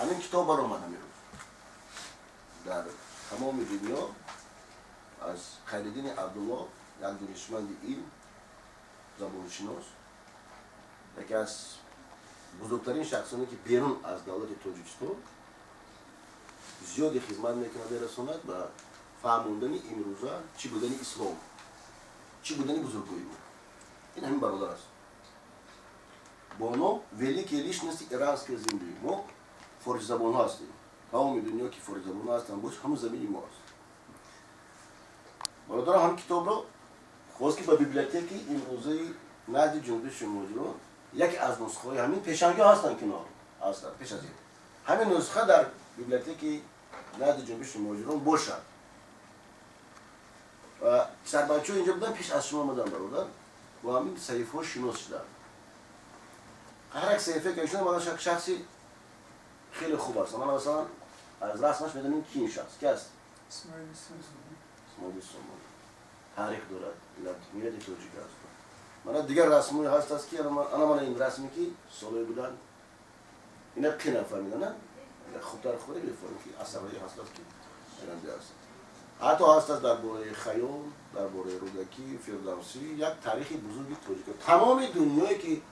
همین کتاب برآمد امروز در تمام دنیا از خیرالدین عبدالله، یک دانشمند علم زبانشناس، یکی از بزرگترین شخصانی که بیرون از دولت تاجیکستان زیادی خدمت میکنه برساند به فهموندن امروزه چی بودن اسلام، چی بودن بزرگویی. این همین برادر است با نام великий личности иранской земли. ما فارسی زبان ها هستیم، تمام دنیا که فارسی زبان ها هستن باش همون زمین ما هست. برادر هم کتاب رو خواست که به بیبلیوتک امروزه نزد جنبش مهاجران یکی از نسخه های همین پیشنگی هستن کنار هستن پیش از این همین نسخه در بیبلیوتک نزد جنبش مهاجران باشد و سربچه اینجا بودن پیش از شما آمدن برادر با همین صحیفه ها شناس شدن. هر یک صحیفه که ایشون من شخصی خیلی خوب است. من مثلا از رسمش میدونم کی این شخص کی است؟ اسماعیل سومانی. تاریخ دارد، میلاد تاجیک است. من دیگر رسمی هست که من این رسمی که سالهای بودن اینا کی نفهمیدن نه؟ خودتر خودی بفهمید که اثرایی هست که اینا است. حتی هست درباره خیال، درباره رودکی، فردوسی یک تاریخ بزرگی تاجیک. تمام دنیایی که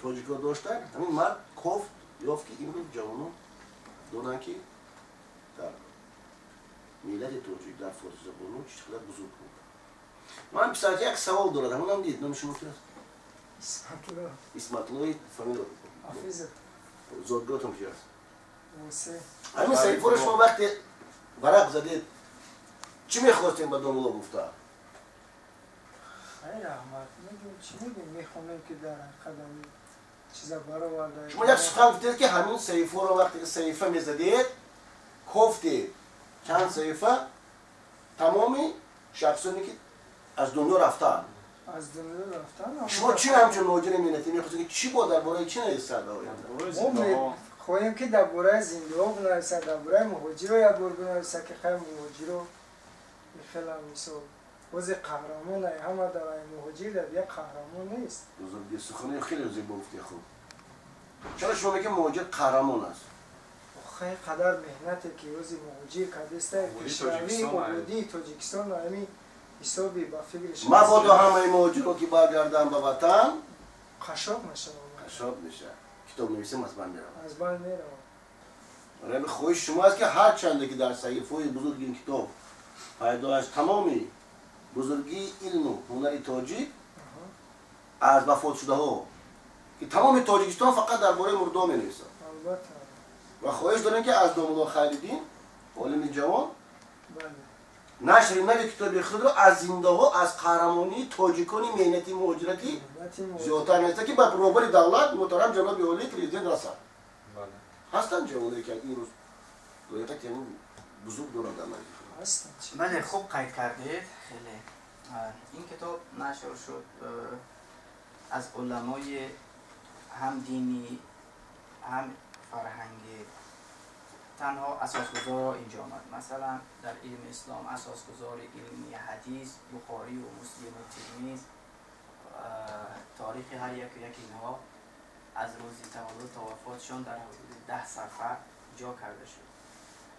تاجیک‌ها داشتن همین مرد گفت یافت که این رو جوانان دارن که در ملت تاجیک در فارسی زبان چقدر بزرگ بود. من پسر یک سوال دارم همون هم دید نام شما کی است؟ اسمت الله فامیل حافظ زادگاهتون کی است؟ موسی. همین صحیفه رو شما وقتی ورق زدید چی می‌خواستین به داملا گفته؟ ای رحمت میگم چی میگم میخونم که در قدم چیزا برآورده. شما یک سخن گفتید که همین صحیفه رو وقتی صحیفه می‌زدید گفتید چند صحیفه تمامی شخصانی که از دنیا رفتن. از دنیا رفتن. شما چی همچون مهاجر ملتی می‌خواستید که چی با درباره چی نویسد آینده؟ خواهیم که درباره زنده ها بنویسد، درباره مهاجر رو یک بار بنویسد که خیلی مهاجر رو خیلی میسو وضع قهرمان همه در مهاجر در یک قهرمان نیست. بزرگی سخنی خیلی زیبا گفتی خوب. چرا شما میگید مهاجر قهرمان است؟ خیلی قدر مهنتی که وضع مهاجر کردسته کشوری آبادی تاجیکستان همین حسابی با فکرش مبادا همه مهاجرها که برگردن به وطن خشاب میشه. خشاب میشه. کتاب نویسم از بین میره. از بین میره. برای خواهش شما است که هر چنده که در صحیفه‌های بزرگ این کتاب پیدایش تمامی بزرگی علم و هنر تاجیک از وفات شده ها که تمام تاجیکستان فقط درباره مردا می‌نویسه. البته. و خواهش دارم که از داملا خیرالدین عالم جوان بله نشر نوی کتاب خود را از زنده ها از قهرمانی تاجیکان مهنتی مهاجرتی زیادتر نیست که به برابر دولت محترم جناب عالی پرزیدنت رسد. بله. هستن جوانایی که این روز رویت که بزرگ دارن در مجلس هستن. بله خوب قید کردید خیلی. این کتاب نشر شد از علمای هم دینی هم فرهنگی تنها اساسگذار اینجا آمد. مثلا در علم اسلام اساسگذار علمی حدیث بخاری و مسلم و ترمذی تاریخ هر یک اینها از روز تولد تا وفاتشان در حدود 10 صفحه جا کرده شد.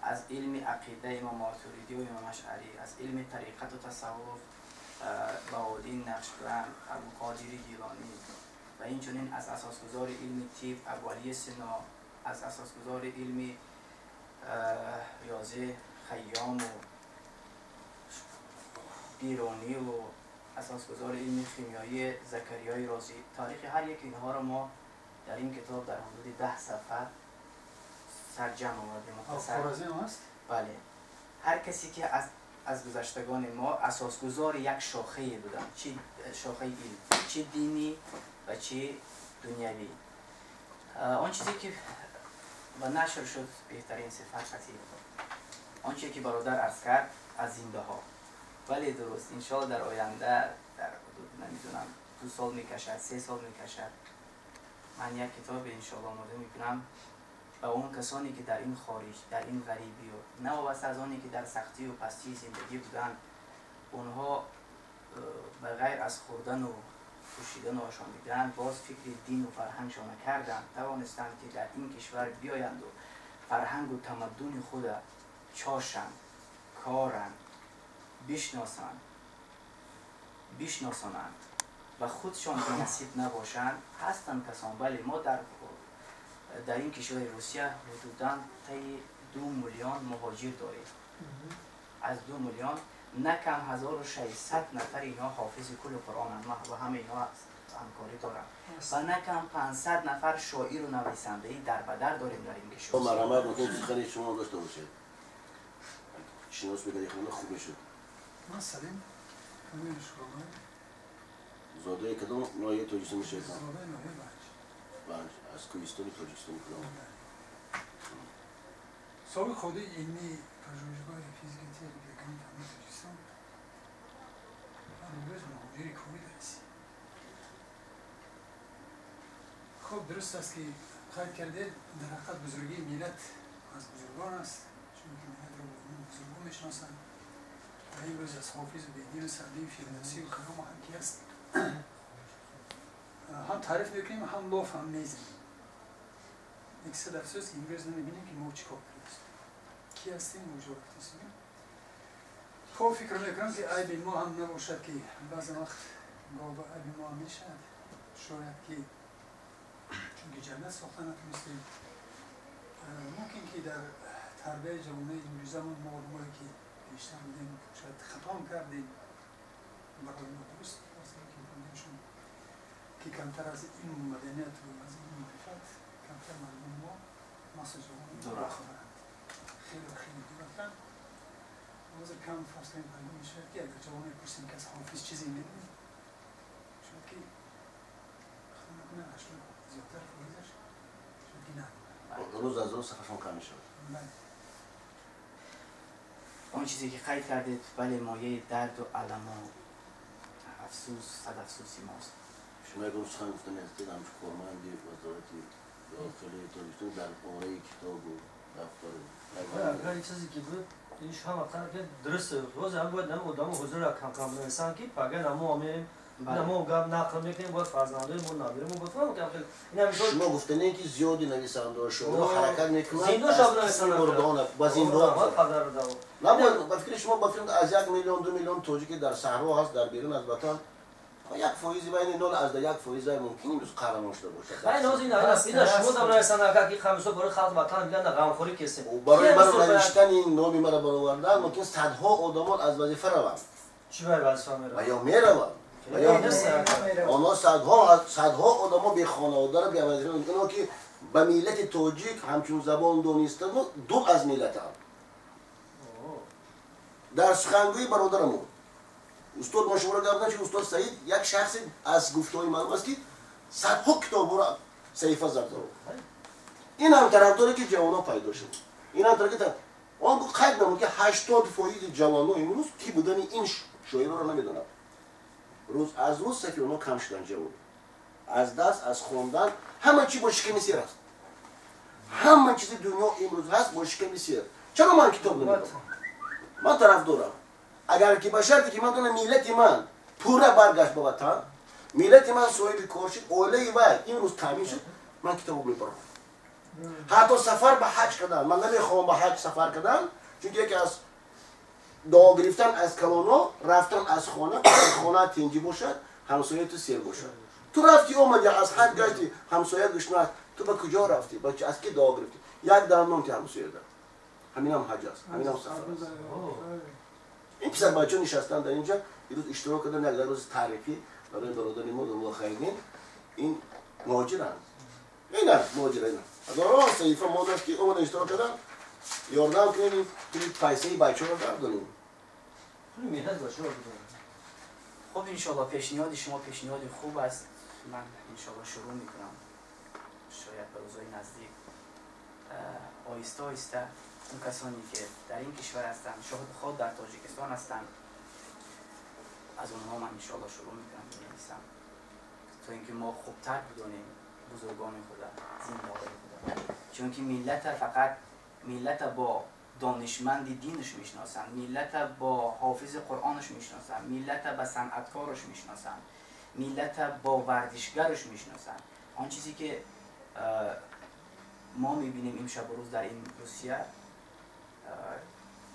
از علم عقیده امام ماتوریدی و امام اشعری، از علم طریقت و تصوف بهاءالدین نقشبند، ابوقادر گیلانی و اینچنین از اساسگذار علم طب ابوعلی سنا، از اساسگذار علم ریاضی خیام و بیرونی و اساسگذار علم شیمیایی زکریای رازی. تاریخ هر یک اینها را ما در این کتاب در حدود 10 صفحه سرجم آوردیم. خرازی هست؟ بله. هر کسی که از گذشتگان ما اساسگذار یک شاخه بودن، چه شاخه علم، چه دینی و چه دنیوی. آن چیزی که و نشر شد بهترین صفت قطعی آن چیزی که برادر عرض کرد از زنده ها. ولی درست انشاءالله در آینده در حدود نمیدونم 2 سال میکشد 3 سال میکشد من یک کتاب انشاءالله آماده میکنم و اون کسانی که در این خارج در این غریبی و نه وابسته از آنی که در سختی و پستی زندگی بودن اونها بغیر از خوردن و پوشیدن و آشامیدن باز فکر دین و فرهنگشان کردند توانستند که در این کشور بیایند و فرهنگ و تمدن خود چاشند، کارند، بشناسانند و خودشان به نصیب نباشند هستند کسان. ولی ما در این کشور روسیه حدوداً طی 2 میلیون مهاجر داریم. از 2 میلیون نه کم 1600 نفر اینا حافظ کل قرآن و همه اینا همکاری دارن و نه کم 500 نفر شاعر و نویسنده‌ای در بدر داریم در این کشور. مرحمت میکنم سخنی شما داشته باشه. شناس بگردی خیلی خوبه شد. مثلا همین شما زاده کدام نایه تاجیکستان میشه؟ زاده نایه بنج از کوهستان تاجیکستان کدام؟ سال خود اینی پژوهشگاه فیزیک تکنیک همین تاجیکستان امروز مهاجری کوی درسی. خب درست است که خواهد کرده در حقیقت بزرگی ملت از بزرگان است، چون که ملت رو بزرگان میشناسند و این روز از حافظ و بیدین و سعدی و فردوسی و خرام و حکی است. هم تعریف میکنیم هم لاف هم نیزیم. یک صد افسوس که این روز نمیبینیم که ما چی کار کنیم. کی هستیم و کجا رفتیم. خب فکر میکنم که عیب ما هم نباشد که بعض وقت گاه عیب ما میشد. شاید که چون که جنت ساخته نتونستیم ممکن که در تربیت جوانه امروزمون معلوماتی که بیشتر بودیم شاید خطا کردیم برای ما درست واسه که میکنیمشون که کمتر از این مدنیت و از این معرفت کمتر مردم ما مخصوص جوانه خبرند خیلی دورتن واسه کم فرض کنیم معلوم میشه که اگر جوانه پرسیم که از حافظ چیزی میدونیم شاید که نه اشتون زیادتر فایدهش شاید که نه روز از روز صفحشون کم میشه. اون چیزی که خیلی کردید بله مایه درد و علم و افسوس صد افسوسی ماست. شما اگر سخن گفتن هستید همچه کارمندی وزارتی داخلی تاجیکستان در باره کتاب و دفتر اگر این چیزی که بود این شما که درسته روز هم باید نمو دام حضور کم نویسان که پاگه نمو همه نمو گاب نقل میکنیم باید فرزنده مون نبیریم و بفهم که شما گفتنه که زیادی نویسنده شما حرکت میکنن زیندو شب نویسنده با زیندو نباید با فکر شما با فکر از 1 میلیون 2 میلیون تاجیک در صحرا هست در بیرون از وطن یک فایزی بین 0 از 1 فایز ممکنه روز قرار داشته باشه. این نوزی نه شما دم نویسنده که خمسو برای خلق وطن میگن غمخوری کسی برای نوشتن این نامی مرا برآوردن ممکن صدها آدمان از وظیفه روند. چی برای وظیفه میروند؟ یا میروند آنها صدها آدم به خانواده را به وظیفه میکنند که به ملت تاجیک همچون زبان دانستن دو از ملت هم. در سخنگوی برادرمون استاد مشوره کردن که استاد سعید یک شخص از گفتهای معلوم است که صدها کتاب را صحیفه زده این هم طرفداره که جوانان پیدا شد. این هم طرفداره که آن قید نمود که 80% جوانان امروز کی بودن این شاعرها را نمیدونند. روز از روز سفیر اونا کم شدن جوان. از دست از خواندن همه چی با شکم سیر است. همه چیز دنیا امروز هست با شکم سیر. چرا من کتاب نمیدونم؟ من طرف دارم. اگر که به شرطی که من دونم ملت من پوره برگشت به وطن، ملت من صاحب کار شد، اوله وای این روز تامین شد، من کتاب میبرم. حتی سفر به حج کردن، من نمیخوام به حج سفر کردن، چون یکی از دعا گرفتن از کلانا رفتن از خانه تنجی باشد همسایه تو سیر باشد. تو رفتی اومدی از حج گشتی همسایه گشنه تو به کجا رفتی؟ بچه از کی دعا گرفتی؟ یک درمان که همسایه دار. همین هم حج است. همین هم سفر است. این پسر بچه نشستن در اینجا روز اشتراک کردن یک روز تاریخی برای برادر ما الله خیرین این مهاجرن. اینا مهاجرن. هزاران صحیفه مادر که اومدن اشتراک کردن یاردم کنیم که پیسه بچه رو برداریم. خب انشالله پیشنهاد شما پیشنهاد خوب است. من انشالله شروع میکنم شاید به روزهای نزدیک آهسته آهسته اون کسانی که در این کشور هستند شاید خود در تاجیکستان هستند از اونها من انشالله شروع میکنم بنویسم تا اینکه ما خوبتر بدونیم بزرگان خدا زندگان خدا چون که ملت با دانشمند دینش میشناسن، ملت با حافظ قرآنش میشناسن، ملت با صنعتکارش میشناسن، ملت با ورزشگرش میشناسن. آن چیزی که ما میبینیم امشب و روز در این روسیه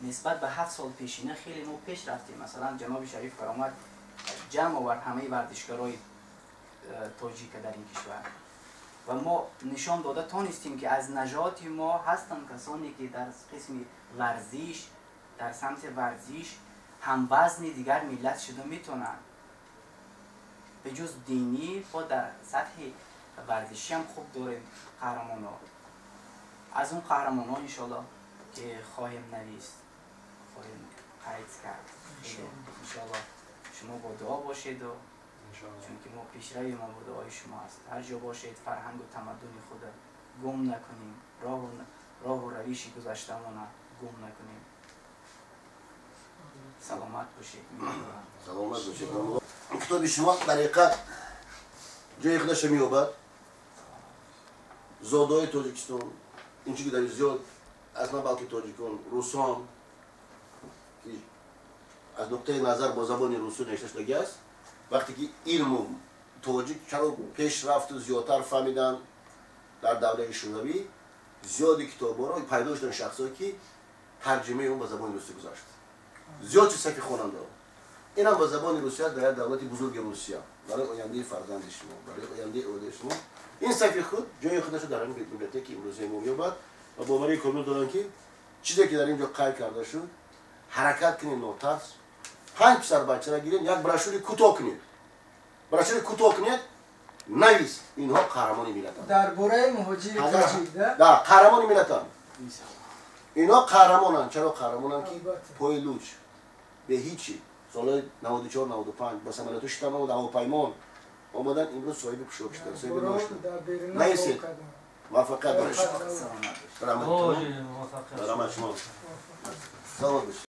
نسبت به 7 سال پیشینه خیلی ما پیش رفتیم. مثلا جناب شریف فرامد جمع آورد همه ورزشکارای تاجیک در این کشور و ما نشان داده تانستیم که از نژاد ما هستن کسانی که در قسم ورزش، در سمت ورزش هم وزن دیگر ملت شده میتونن. به جز دینی با در سطح ورزشی هم خوب داریم قهرمان ها. از اون قهرمان ها انشالله که خواهیم نویست، خواهیم قید کرد. انشالله شما با دعا باشید و چون که ما پیشروی ما با دعای شما است. هر جا باشید فرهنگ و تمدن خود گم نکنیم، راه و رویشی گذشتمون گم نکنیم. سلامت باشید. سلامت باشید. کتاب شما در حقیقت جای خودش می‌یابد. زادای تاجیکستان اینجا که در زیاد اصلا بلکه تاجیکان روسان که از نقطه نظر با زبان روسی نوشته شده است، وقتی که علم تاجیک چرا پیش رفت و زیادتر فهمیدن در دوره شوروی، زیادی کتاب‌ها رو پیدا شدن شخصایی که ترجمه اون به زبان روسی گذاشت. زیاد چیزا که خواننده این هم به زبان روسیه در دولت بزرگ روسیه برای آینده فرزند شما، برای آینده اولاد شما. این صفحه خود جای خودش رو در این بیبلیوتک امروزی ما می‌یابد و باوری کامل دارن که چیزی که در اینجا قید کرده شد حرکت کنید نوترس 5 پسر بچه را گیرید، یک براشوری کوتاه کنید، براشوری کوتاه کنید، نویس اینها قهرمان ملتند. درباره مهاجر تاجیک نه قهرمان ملتند. اینا قهرمانن. چرا قهرمانن که پای لوچ به هیچی سال 94 95 با سمالات شتن و هواپیمان آمدن امروز صاحب پشو شدن، صاحب نوش شدن. نیستید موفقیت باشید. سلامت باشید. سلامت شما. سلامت باشید.